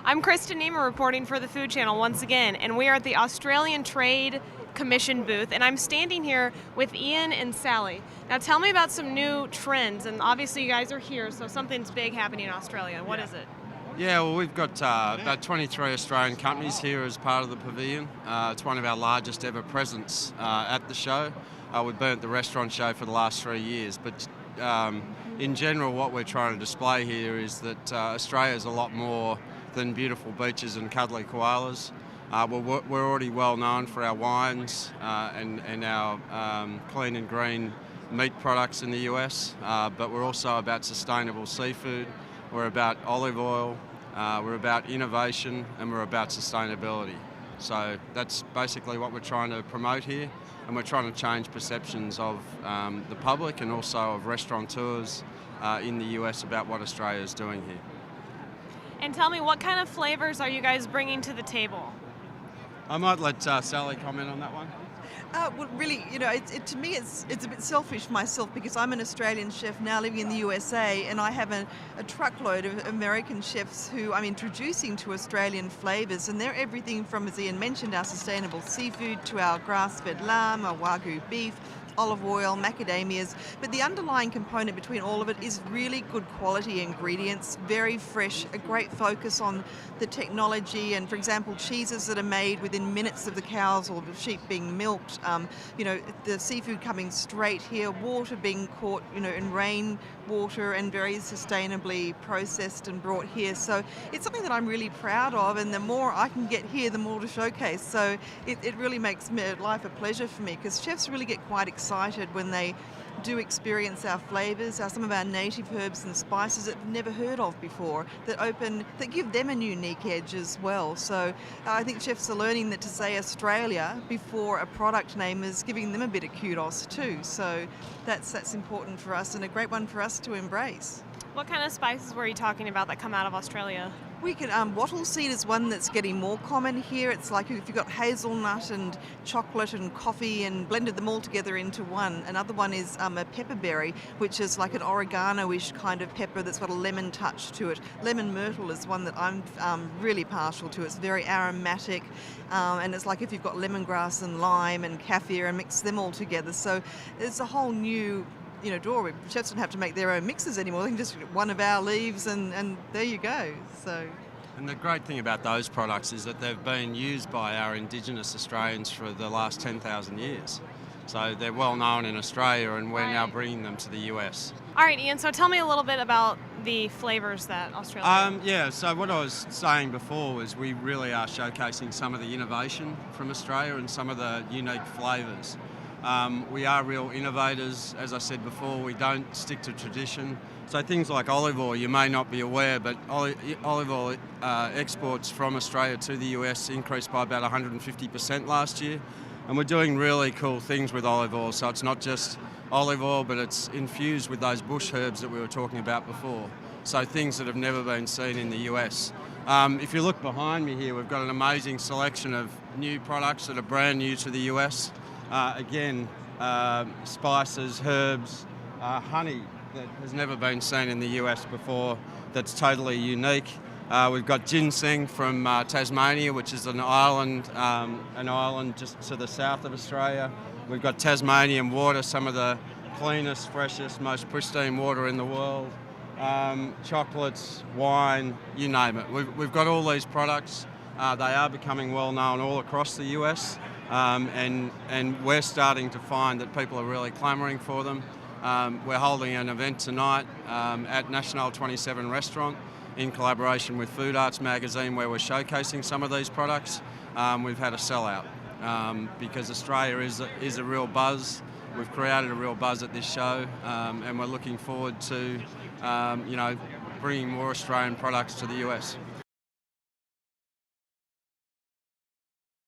I'm Kristen Niemer reporting for the Food Channel once again, and we are at the Australian Trade Commission booth, and I'm standing here with Ian and Sally. Now tell me about some new trends, and obviously you guys are here, so something's big happening in Australia. What is it? Yeah, well, we've got about 23 Australian companies here as part of the pavilion. It's one of our largest ever presence at the show. We've been at the restaurant show for the last 3 years, but in general what we're trying to display here is that Australia is a lot more than beautiful beaches and cuddly koalas. We're already well known for our wines and our clean and green meat products in the US, but we're also about sustainable seafood, we're about olive oil, we're about innovation, and we're about sustainability. So that's basically what we're trying to promote here, and we're trying to change perceptions of the public and also of restaurateurs in the US about what Australia is doing here. And tell me, what kind of flavors are you guys bringing to the table? I might let Sally comment on that one. Well, really, to me, it's a bit selfish myself because I'm an Australian chef now living in the USA, and I have a truckload of American chefs who I'm introducing to Australian flavours, and they're everything from, as Ian mentioned, our sustainable seafood to our grass-fed lamb, our Wagyu beef, olive oil, macadamias, but the underlying component between all of it is really good quality ingredients, very fresh, a great focus on the technology, and for example cheeses that are made within minutes of the cows or the sheep being milked, the seafood coming straight here, water being caught in rain water and very sustainably processed and brought here. So it's something that I'm really proud of, and the more I can get here, the more to showcase. So it really makes life a pleasure for me, because chefs really get quite excited when they do experience our flavours, some of our native herbs and spices that they've never heard of before, that give them a unique edge as well. So I think chefs are learning that to say Australia before a product name is giving them a bit of kudos too. So that's important for us, and a great one for us to embrace. What kind of spices were you talking about that come out of Australia? We can wattle seed is one that's getting more common here. It's like if you've got hazelnut and chocolate and coffee and blended them all together into one. Another one is a pepperberry, which is like an oregano-ish kind of pepper that's got a lemon touch to it. Lemon myrtle is one that I'm really partial to. It's very aromatic, and it's like if you've got lemongrass and lime and kaffir and mix them all together. So it's a whole new draw. Chefs don't have to make their own mixes anymore. They can just get one of our leaves and there you go. So. And the great thing about those products is that they've been used by our Indigenous Australians for the last 10,000 years. So they're well known in Australia, and we're now bringing them to the US. All right, Ian, so tell me a little bit about the flavours that Australia so what I was saying before was we really are showcasing some of the innovation from Australia and some of the unique flavours. We are real innovators. As I said before, we don't stick to tradition. So things like olive oil, you may not be aware, but olive oil exports from Australia to the US increased by about 150% last year. And we're doing really cool things with olive oil. So it's not just olive oil, but it's infused with those bush herbs that we were talking about before. So things that have never been seen in the US. If you look behind me here, we've got an amazing selection of new products that are brand new to the US. Spices, herbs, honey that has never been seen in the US before, that's totally unique. We've got ginseng from Tasmania, which is an island just to the south of Australia. We've got Tasmanian water, some of the cleanest, freshest, most pristine water in the world. Chocolates, wine, you name it. We've got all these products. They are becoming well known all across the US. And we're starting to find that people are really clamouring for them. We're holding an event tonight at National 27 Restaurant in collaboration with Food Arts Magazine, where we're showcasing some of these products. We've had a sellout because Australia is a real buzz. We've created a real buzz at this show, and we're looking forward to bringing more Australian products to the US.